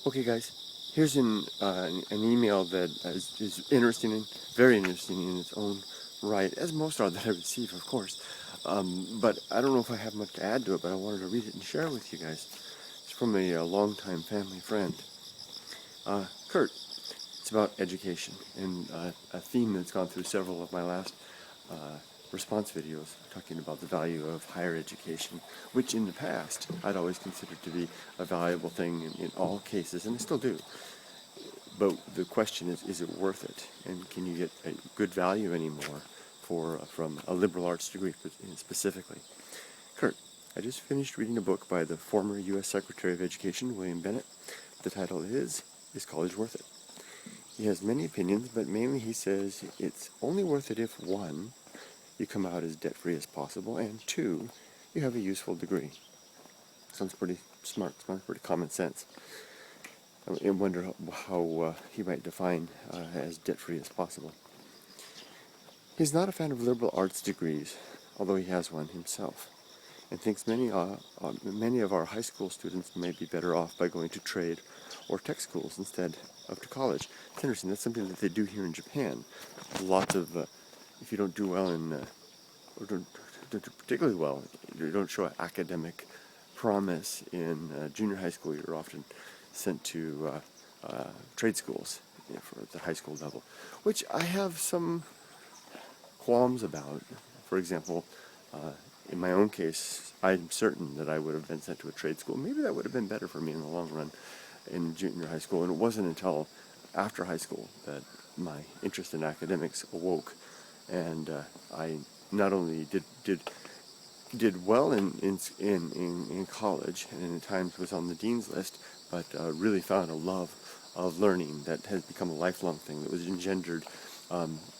Okay, guys, here's an email that is interesting and very interesting in its own right, as most are that I receive, of course. But I don't know if I have much to add to it, but I wanted to read it and share it with you guys. It's from a longtime family friend. Kurt, it's about education and a theme that's gone through several of my last uh, response videos, talking about the value of higher education, which in the past I'd always considered to be a valuable thing in all cases, and I still do. But the question is it worth it? And can you get a good value anymore from a liberal arts degree specifically? Kurt, I just finished reading a book by the former U.S. Secretary of Education, William Bennett. The title is College Worth It? He has many opinions, but mainly he says it's only worth it if, one, you come out as debt-free as possible, and two, you have a useful degree. Sounds pretty smart, sounds pretty common sense. I wonder how he might define as debt-free as possible. He's not a fan of liberal arts degrees, although he has one himself, and thinks many of our high school students may be better off by going to trade or tech schools instead of to college. It's interesting, that's something that they do here in Japan. Lots of, if you don't do well or don't do particularly well, you don't show academic promise in junior high school, you're often sent to trade schools for the high school level, which I have some qualms about. For example, in my own case, I'm certain that I would have been sent to a trade school. Maybe that would have been better for me in the long run in junior high school, and it wasn't until after high school that my interest in academics awoke, and I not only did well in college, and at times was on the dean's list, but really found a love of learning that has become a lifelong thing that was engendered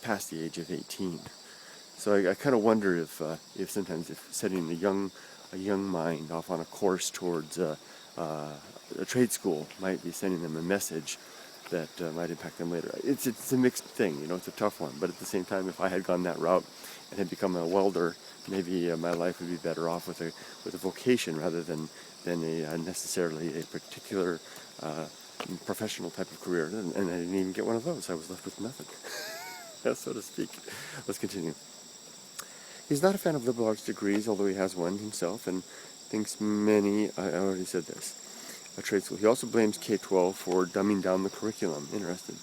past the age of 18. So I kind of wonder if sometimes if setting a young mind off on a course towards a trade school might be sending them a message that might impact them later. It's a mixed thing, it's a tough one. But at the same time, if I had gone that route and had become a welder, maybe my life would be better off with a vocation rather than necessarily a particular professional type of career. And I didn't even get one of those. I was left with nothing, so to speak. Let's continue. He's not a fan of liberal arts degrees, although he has one himself, and thinks many, I already said this, a trade school. He also blames K-12 for dumbing down the curriculum. Interesting.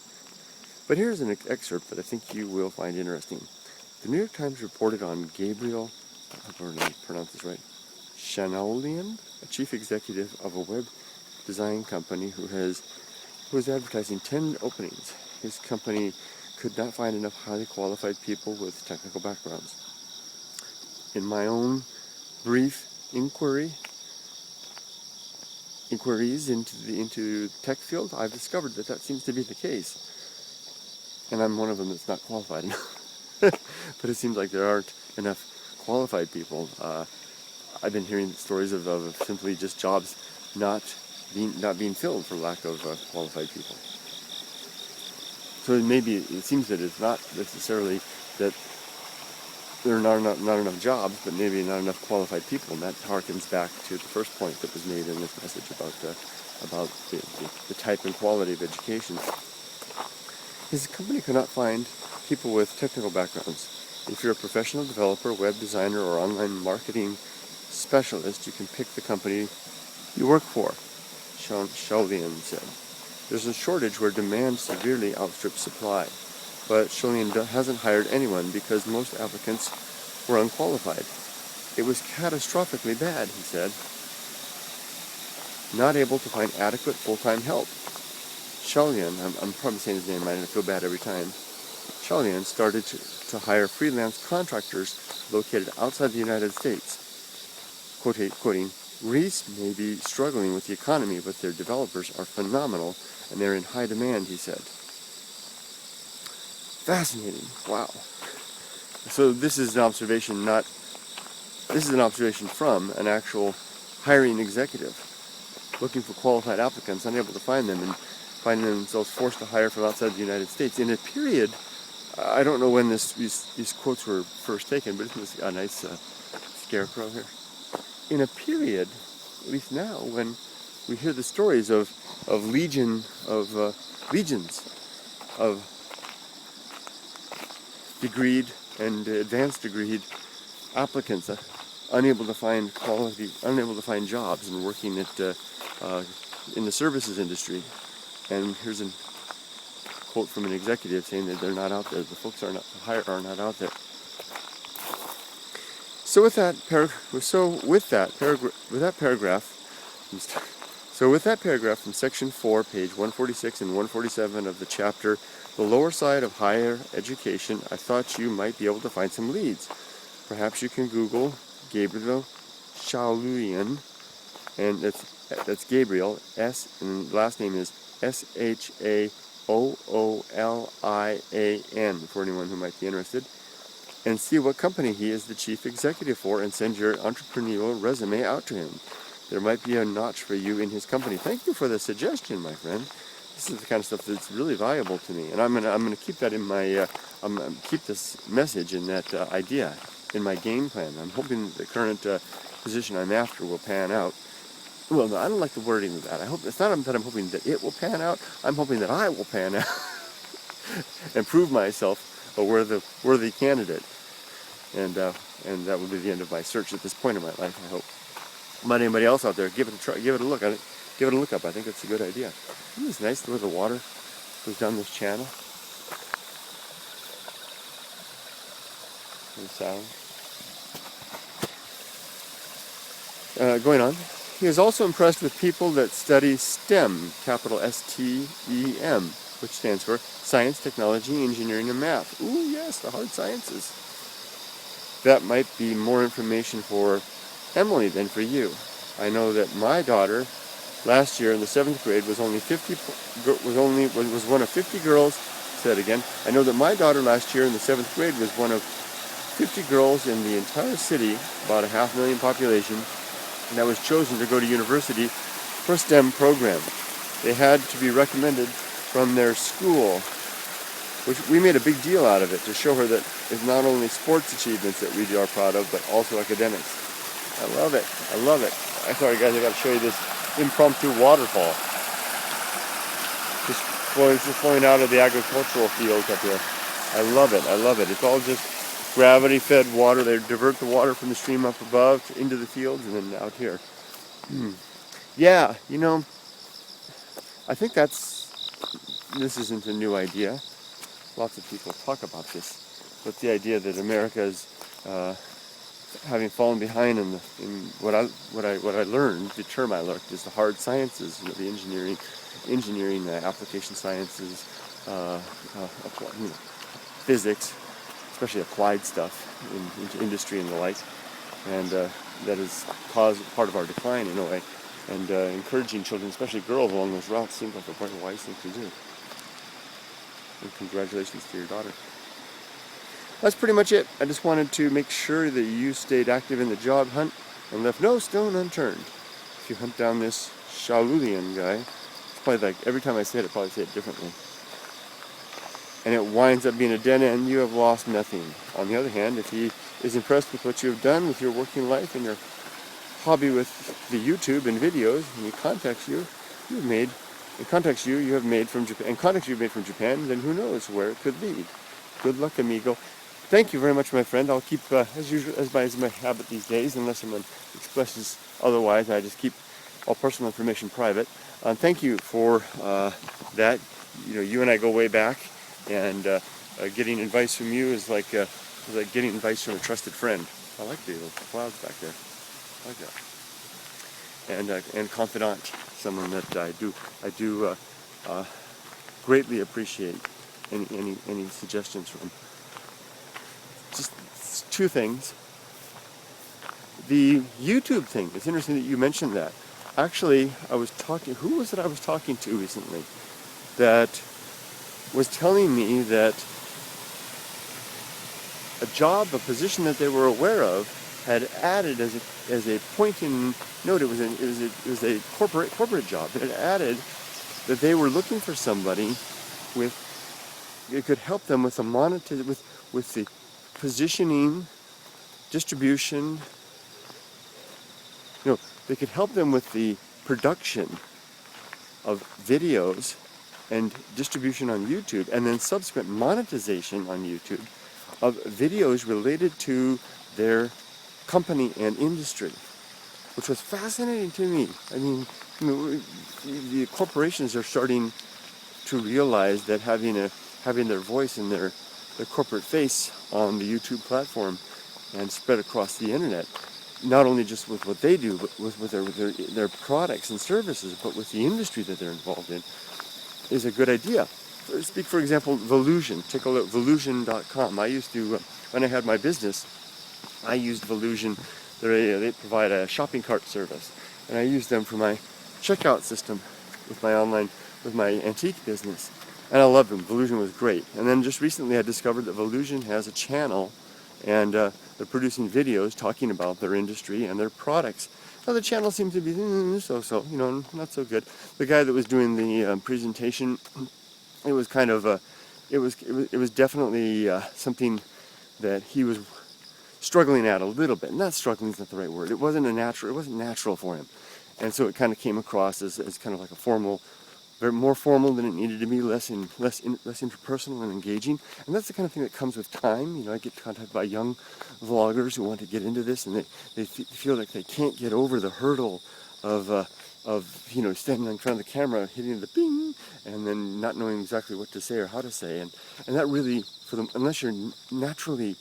But here's an excerpt that I think you will find interesting. The New York Times reported on Gabriel, I hope I pronounce this right, Shanoulian, a chief executive of a web design company who was advertising 10 openings. His company could not find enough highly qualified people with technical backgrounds. In my own brief inquiries into tech field, I've discovered that seems to be the case, and I'm one of them that's not qualified enough. But it seems like there aren't enough qualified people. I've been hearing stories of simply just jobs not being filled for lack of qualified people. So it seems that it's not necessarily that there are not enough jobs, but maybe not enough qualified people, and that harkens back to the first point that was made in this message about the type and quality of education. His company could not find people with technical backgrounds. If you're a professional developer, web designer, or online marketing specialist, you can pick the company you work for, Sholian said. There's a shortage where demand severely outstrips supply. But Sholian hasn't hired anyone because most applicants were unqualified. It was catastrophically bad, he said. Not able to find adequate full-time help. Sholian, I'm probably saying his name right, and I feel bad every time. Sholian started to hire freelance contractors located outside the United States. Quoting, Greece may be struggling with the economy, but their developers are phenomenal, and they're in high demand, he said. Fascinating. Wow. So this is an observation from an actual hiring executive looking for qualified applicants, unable to find them, and finding themselves forced to hire from outside the United States in a period, I don't know when these quotes were first taken, but isn't this a nice scarecrow here? In a period, at least now, when we hear the stories of legions of degreed and advanced degreed applicants unable to find jobs and working at in the services industry. And here's a quote from an executive saying that they're not out there. The folks are not out there. So with that paragraph from section 4, page 146 and 147 of the chapter, The Lower Side of Higher Education, I thought you might be able to find some leads. Perhaps you can Google Gabriel Shaolian, and that's Gabriel, and the last name is Shaoolian, for anyone who might be interested, and see what company he is the chief executive for, and send your entrepreneurial resume out to him. There might be a notch for you in his company. Thank you for the suggestion, my friend. This is the kind of stuff that's really valuable to me, and I'm gonna keep that in my keep this message and that idea in my game plan. I'm hoping the current position I'm after will pan out. Well, no, I don't like the wording of that. It's not that I'm hoping that it will pan out. I'm hoping that I will pan out and prove myself a worthy candidate. And that will be the end of my search at this point in my life, I hope. But anybody else out there, give it a try, give it a look at it, give it a look up. I think it's a good idea. Isn't this nice the way the water goes down this channel? And sound. Going on. He is also impressed with people that study STEM, capital S-T-E-M, which stands for Science, Technology, Engineering, and Math. Ooh, yes, the hard sciences. That might be more information for Emily than for you. I know that my daughter last year in the 7th grade was one of 50 girls. Say that again. I know that my daughter last year in the 7th grade was one of 50 girls in the entire city, about a 500,000 population, and that was chosen to go to university for a STEM program. They had to be recommended from their school, which we made a big deal out of it to show her that it's not only sports achievements that we are proud of, but also academics. I love it. I love it. Sorry guys, I got to show you this impromptu waterfall. Just flowing out of the agricultural fields up here. I love it. I love it. It's all just gravity-fed water. They divert the water from the stream up above into the fields and then out here. Yeah, you know, I think this isn't a new idea. Lots of people talk about this, but the idea that America is having fallen behind in what I learned, the term I learned is the hard sciences, you know, the engineering, application sciences, physics, especially applied stuff into industry and the like, and that has caused part of our decline in a way. And encouraging children, especially girls, along those routes seems like a very wise thing to do. And congratulations to your daughter. That's pretty much it. I just wanted to make sure that you stayed active in the job hunt and left no stone unturned. If you hunt down this Shaolian guy, it's probably like, every time I say it, I probably say it differently, and it winds up being a dead end, you have lost nothing. On the other hand, if he is impressed with what you have done with your working life and your hobby with the YouTube and videos, and he contacts you, you have made from Japan, then who knows where it could lead. Good luck, amigo. Thank you very much, my friend. I'll keep, as usual, as my habit these days, unless someone expresses otherwise, I just keep all personal information private. Thank you for that. You know, you and I go way back, and getting advice from you is like getting advice from a trusted friend. I like the little clouds back there. I like that. And confidant, someone that I do greatly appreciate any suggestions from. Just two things. The YouTube thing, it's interesting that you mentioned that. Actually, who was it I was talking to recently that was telling me that a position that they were aware of had added as a point in note, it was a corporate job. It had added that they were looking for somebody it could help them with with the positioning, distribution. They could help them with the production of videos and distribution on YouTube, and then subsequent monetization on YouTube of videos related to their company and industry, which was fascinating to me. I mean, the corporations are starting to realize that having their voice and their corporate face on the YouTube platform and spread across the internet, not only just with what they do, but with their products and services, but with the industry that they're involved in, is a good idea. Speak, for example, Volusion. Take a look at Volusion.com. I used to, when I had my business, I used Volusion. They provide a shopping cart service, and I used them for my checkout system with my antique business, and I loved them. Volusion was great. And then just recently I discovered that Volusion has a channel, and they're producing videos talking about their industry and their products. Now the channel seems to be so-so, not so good. The guy that was doing the presentation, it was kind of it was definitely something that he was struggling at a little bit. Not struggling is not the right word. It wasn't natural for him, and so it kind of came across as kind of like a formal, more formal than it needed to be, less interpersonal and engaging. And that's the kind of thing that comes with time. I get contacted by young vloggers who want to get into this, and they feel like they can't get over the hurdle of standing in front of the camera, hitting the bing, and then not knowing exactly what to say or how to say. And that really, for them, unless you're naturally,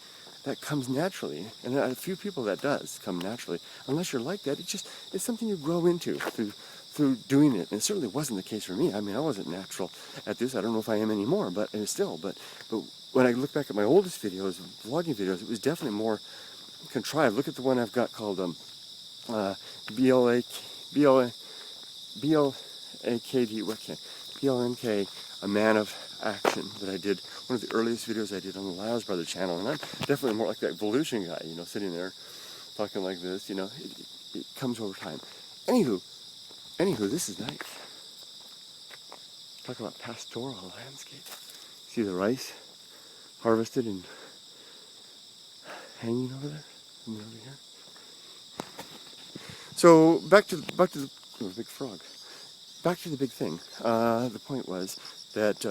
that comes naturally, and a few people that does come naturally. Unless you're like that, it's something you grow into through doing it. And it certainly wasn't the case for me. I mean, I wasn't natural at this. I don't know if I am anymore, but when I look back at my oldest videos, vlogging videos, it was definitely more contrived. Look at the one I've got called BLNK, A Man of Action, that I did, one of the earliest videos I did on the LylesBrother channel. And I'm definitely more like that evolution guy, sitting there talking like this. It comes over time. Anywho, this is nice. Talk about pastoral landscape. See the rice harvested and hanging over there, and over here. So back to the big frog. Back to the big thing. The point was that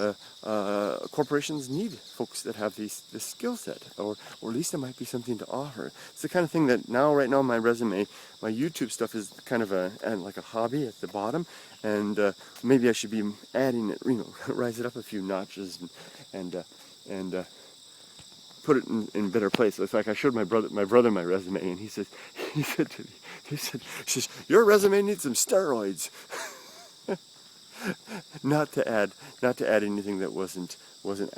corporations need folks that have this skill set, or at least there might be something to offer. It's the kind of thing that right now my resume, my YouTube stuff is kind of like a hobby at the bottom, and maybe I should be adding it, rise it up a few notches and put it in better place. It's like I showed my brother my resume, and he said to me, your resume needs some steroids. Not to add anything that wasn't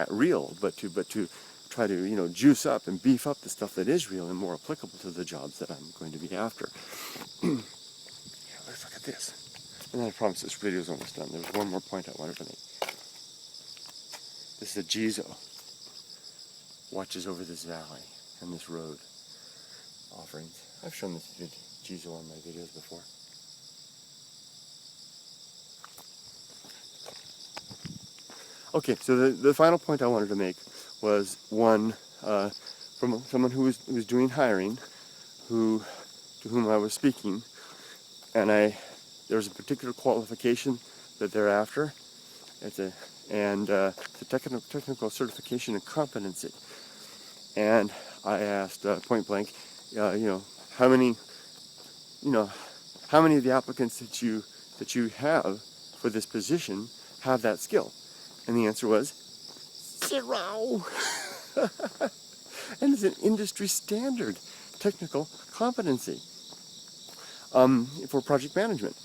real, but to try to juice up and beef up the stuff that is real and more applicable to the jobs that I'm going to be after. Yeah, let's look at this. And then I promise this video is almost done. There's one more point I wanted to make. This is a Jizo. Watches over this valley and this road. Offerings. I've shown this Jizo on my videos before. Okay, so the final point I wanted to make was one from someone who was doing hiring, to whom I was speaking, and there was a particular qualification that they're after. It's a technical certification and competency, and I asked point blank, how many of the applicants that you have for this position have that skill? And the answer was 0. And it's an industry standard technical competency for project management.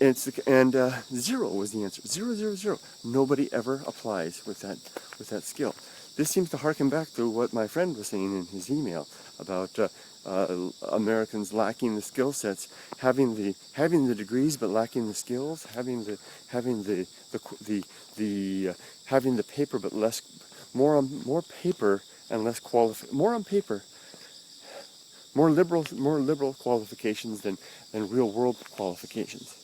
And 0 was the answer. 0, 0, 0. Nobody ever applies with that skill. This seems to harken back to what my friend was saying in his email about Americans lacking the skill sets, having the degrees but lacking the skills, having the paper but less, more paper and less more liberal qualifications than real world qualifications.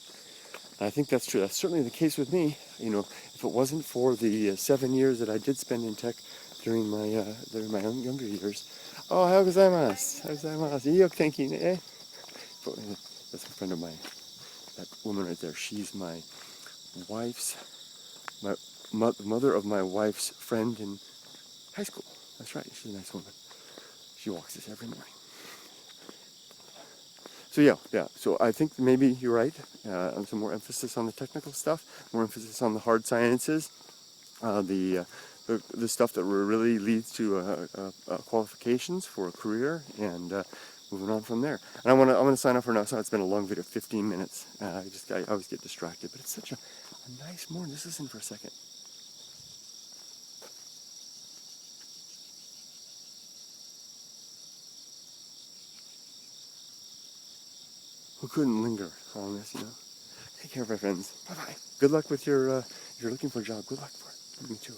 And I think that's true. That's certainly the case with me. If it wasn't for the 7 years that I did spend in tech during my younger years. Oh, how gozaimasu. Iyo kenki, eh? That's a friend of mine. that woman right there, she's my wife's, mother of my wife's friend in high school. That's right, she's a nice woman. She walks us every morning. So yeah. So I think maybe you're right. Some more emphasis on the technical stuff, more emphasis on the hard sciences, the stuff that really leads to qualifications for a career, and moving on from there. And I'm gonna sign off for now. So it's been a long video, 15 minutes. I always get distracted, but it's such a nice morning. Just listen for a second. Who couldn't linger on this, Take care, my friends. Bye-bye. Good luck with your, if you're looking for a job, good luck for it. Me too.